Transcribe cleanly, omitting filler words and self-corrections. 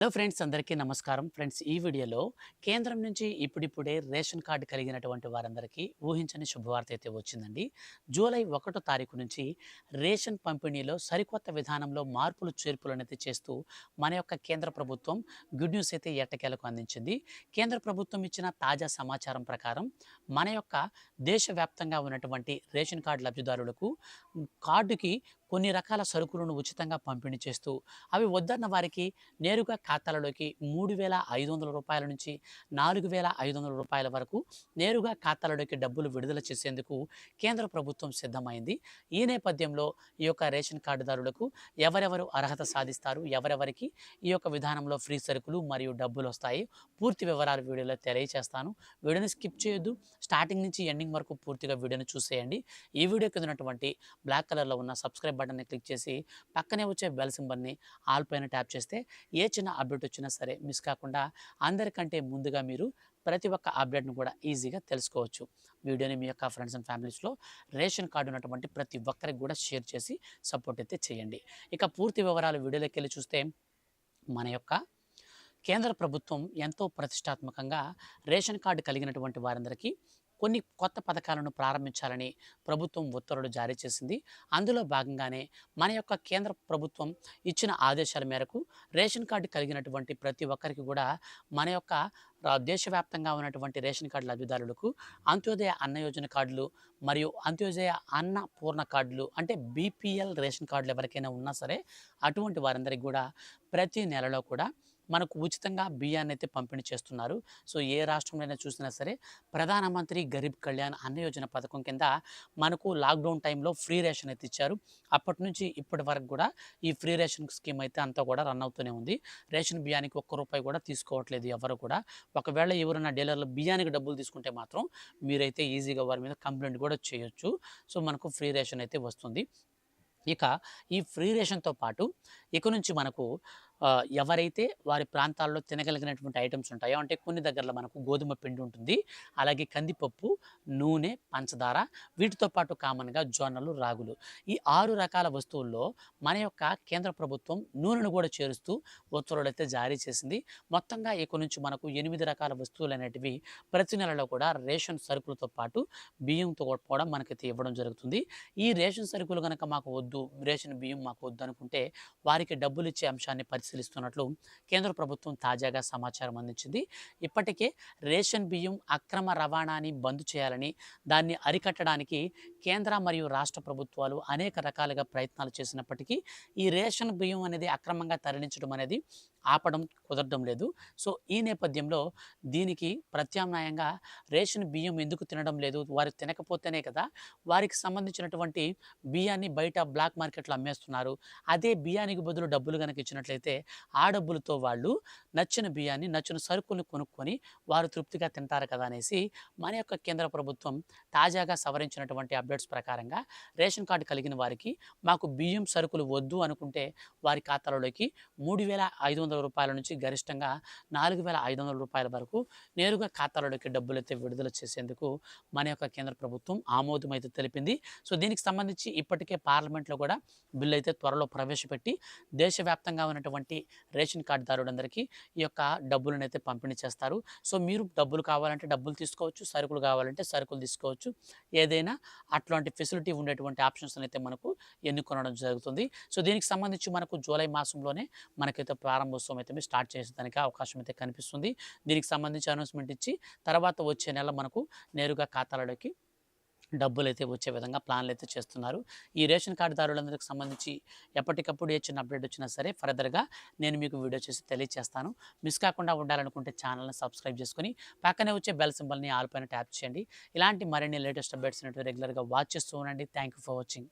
Hello friends, అందరికీ నమస్కారం. Friends, ఈ వీడియోలో కేంద్రం నుంచి ఇప్పుడిప్పుడే రేషన్ కార్డు కలిగినటువంటి వారందరికీ ఊహించని శుభవార్త అయితే వచ్చిందండి. జూలై 1 తారీఖు నుంచి రేషన్ పంపిణీలో సరికొత్త విధానంలో మార్పులు చేర్పులు అనేది చేస్తూ మన యొక్క కేంద్ర ప్రభుత్వం గుడ్ న్యూస్ అయితే ఎట్టకేలకు అందించింది. కేంద్ర ప్రభుత్వం ఇచ్చిన తాజా సమాచారం ప్రకారం మన యొక్క దేశవ్యాప్తంగా ఉన్నటువంటి రేషన్ కార్డు లబ్ధిదారులకు కార్డుకి కొన్ని రకాల సరుకులను ఉచితంగా పంపిణీ చేస్తూ అవి వద్దన్న వారికి నేరుగా ఖాతాలలోకి రూ. 3,500 నుంచి రూ. 4,500 వరకు నేరుగా ఖాతాలలోకి డబ్బులు విడుదల చేసేందుకు కేంద్ర ప్రభుత్వం సిద్ధమైంది. ఈ నేపథ్యంలో ఈ యొక్క రేషన్ కార్డుదారులకు ఎవరెవరు అర్హత సాధిస్తారు, ఎవరెవరికి ఈ యొక్క విధానంలో ఫ్రీ సరుకులు మరియు డబ్బులు వస్తాయి, పూర్తి వివరాలు వీడియోలో తెలియజేస్తాను. వీడియోని స్కిప్ చేయొద్దు, స్టార్టింగ్ నుంచి ఎండింగ్ వరకు పూర్తిగా వీడియోని చూసేయండి. ఈ వీడియో కింద ఉన్నటువంటి బ్లాక్ కలర్లో ఉన్న సబ్స్క్రైబ్ బటన్ని క్లిక్ చేసి పక్కనే వచ్చే బెల్ సింబల్ని ఆల్ పైన ట్యాప్ చేస్తే ఏ చిన్న అప్డేట్ వచ్చినా సరే మిస్ కాకుండా అందరికంటే ముందుగా మీరు ప్రతి ఒక్క అప్డేట్ను కూడా ఈజీగా తెలుసుకోవచ్చు. వీడియోని మీ యొక్క ఫ్రెండ్స్ అండ్ ఫ్యామిలీస్లో రేషన్ కార్డు ఉన్నటువంటి ప్రతి ఒక్కరికి కూడా షేర్ చేసి సపోర్ట్ అయితే చేయండి. ఇక పూర్తి వివరాలు వీడియోలోకి వెళ్ళి చూస్తే, మన యొక్క కేంద్ర ప్రభుత్వం ఎంతో ప్రతిష్టాత్మకంగా రేషన్ కార్డు కలిగినటువంటి వారందరికీ కొన్ని కొత్త పథకాలను ప్రారంభించాలని ప్రభుత్వం ఉత్తర్వులు జారీ చేసింది. అందులో భాగంగానే మన యొక్క కేంద్ర ప్రభుత్వం ఇచ్చిన ఆదేశాల మేరకు రేషన్ కార్డు కలిగినటువంటి ప్రతి ఒక్కరికి కూడా మన యొక్క దేశవ్యాప్తంగా ఉన్నటువంటి రేషన్ కార్డు లబ్ధిదారులకు అంత్యోదయ అన్న యోజన కార్డులు మరియు అంత్యోదయ అన్న పూర్ణ కార్డులు అంటే బీపీఎల్ రేషన్ కార్డులు ఎవరికైనా ఉన్నా సరే అటువంటి వారందరికీ కూడా ప్రతి నెలలో కూడా మనకు ఉచితంగా బియ్యాన్ని అయితే పంపిణీ చేస్తున్నారు. సో ఏ రాష్ట్రంలో చూసినా సరే ప్రధానమంత్రి గరీబ్ కళ్యాణ్ అన్న యోజన పథకం కింద మనకు లాక్డౌన్ టైంలో ఫ్రీ రేషన్ అయితే ఇచ్చారు. అప్పటి నుంచి ఇప్పటి వరకు కూడా ఈ ఫ్రీ రేషన్ స్కీమ్ అయితే అంతా కూడా రన్ అవుతూనే ఉంది. రేషన్ బియ్యానికి ₹1 కూడా తీసుకోవట్లేదు ఎవరు కూడా. ఒకవేళ ఎవరైనా డీలర్లు బియ్యానికి డబ్బులు తీసుకుంటే మాత్రం మీరైతే ఈజీగా వారి మీద కంప్లైంట్ కూడా చేయొచ్చు. సో మనకు ఫ్రీ రేషన్ అయితే వస్తుంది. ఇక ఈ ఫ్రీ రేషన్‌తో పాటు ఇక నుంచి మనకు ఎవరైతే వారి ప్రాంతాల్లో తినగలిగినటువంటి ఐటెమ్స్ ఉంటాయో, అంటే కొన్ని దగ్గరలో మనకు గోధుమ పిండి ఉంటుంది, అలాగే కందిపప్పు, నూనె, పంచదార, వీటితో పాటు కామన్‌గా జొన్నలు, రాగులు, ఈ 6 రకాల వస్తువుల్లో మన యొక్క కేంద్ర ప్రభుత్వం నూనెను కూడా చేరుస్తూ ఉత్తర్వులైతే జారీ చేసింది. మొత్తంగా ఇక నుంచి మనకు 8 రకాల వస్తువులనేటివి ప్రతి నెలలో కూడా రేషన్ సరుకులతో పాటు బియ్యంతో కూడా మనకైతే ఇవ్వడం జరుగుతుంది. ఈ రేషన్ సరుకులు గనక మాకు వద్దు, రేషన్ బియ్యం మాకు వద్దు అనుకుంటే వారికి డబ్బులు ఇచ్చే అంశాన్ని పరిశీలిస్తున్నట్లు కేంద్ర ప్రభుత్వం తాజాగా సమాచారం అందించింది. ఇప్పటికే రేషన్ బియ్యం అక్రమ రవాణాని బంద్ చేయాలని, దాన్ని అరికట్టడానికి కేంద్ర మరియు రాష్ట్ర ప్రభుత్వాలు అనేక రకాలుగా ప్రయత్నాలు చేసినప్పటికీ ఈ రేషన్ బియ్యం అనేది అక్రమంగా తరలించడం అనేది ఆపడం కుదరడం లేదు. సో ఈ నేపథ్యంలో దీనికి ప్రత్యామ్నాయంగా రేషన్ బియ్యం ఎందుకు తినడం లేదు, వారు తినకపోతేనే కదా వారికి సంబంధించినటువంటి బియ్యాన్ని బయట బ్లాక్ మార్కెట్లో అమ్మేస్తున్నారు. అదే బియ్యానికి బదులు డబ్బులు కనుక ఇచ్చినట్లయితే ఆ డబ్బులతో వాళ్ళు నచ్చిన బియ్యాన్ని, నచ్చిన సరుకులను కొనుక్కొని వారు తృప్తిగా తింటారు కదా అనేసి మన యొక్క కేంద్ర ప్రభుత్వం తాజాగా సవరించినటువంటి అప్డేట్స్ ప్రకారంగా రేషన్ కార్డు కలిగిన వారికి మాకు బియ్యం సరుకులు వద్దు అనుకుంటే వారి ఖాతాలలోకి రూ. 3,500 నుంచి గరిష్టంగా రూ. 4,500 వరకు నేరుగా ఖాతాలలోకి డబ్బులైతే విడుదల చేసేందుకు మన యొక్క కేంద్ర ప్రభుత్వం ఆమోదం అయితే తెలిపింది. సో దీనికి సంబంధించి ఇప్పటికే పార్లమెంట్లో కూడా బిల్లు అయితే త్వరలో ప్రవేశపెట్టి దేశవ్యాప్తంగా ఉన్నటువంటి రేషన్ కార్డుదారులందరికీ ఈ యొక్క డబ్బులను అయితే పంపిణీ చేస్తారు. సో మీరు డబ్బులు కావాలంటే డబ్బులు తీసుకోవచ్చు, సరుకులు కావాలంటే సరుకులు తీసుకోవచ్చు. ఏదైనా అట్లాంటి ఫెసిలిటీ ఉండేటువంటి ఆప్షన్స్ అయితే మనకు ఎన్నుకొనడం జరుగుతుంది. సో దీనికి సంబంధించి మనకు జూలై మాసంలోనే మనకైతే ప్రారంభోత్సవం అయితే స్టార్ట్ చేసేదానికి అవకాశం అయితే కనిపిస్తుంది. దీనికి సంబంధించి అనౌన్స్మెంట్ ఇచ్చి తర్వాత వచ్చే నెల మనకు నేరుగా ఖాతాలలోకి డబ్బులైతే వచ్చే విధంగా ప్లాన్లు అయితే చేస్తున్నారు. ఈ రేషన్ కార్డుదారులందరికి సంబంధించి ఎప్పటికప్పుడు ఏ చిన్న అప్డేట్ వచ్చినా సరే ఫర్దర్‌గా నేను మీకు వీడియో చేసి తెలియజేస్తాను. మిస్ కాకుండా ఉండాలనుకుంటే ఛానల్‌ని సబ్స్క్రైబ్ చేసుకొని పక్కనే వచ్చే బెల్ సింబల్‌ని ఆల్ పైన ట్యాప్ చేయండి. ఇలాంటి మరిన్ని లేటెస్ట్ అప్డేట్స్ అనేటివి రెగ్యులర్‌గా వాచ్ చేస్తూ ఉండండి. Thank you for watching.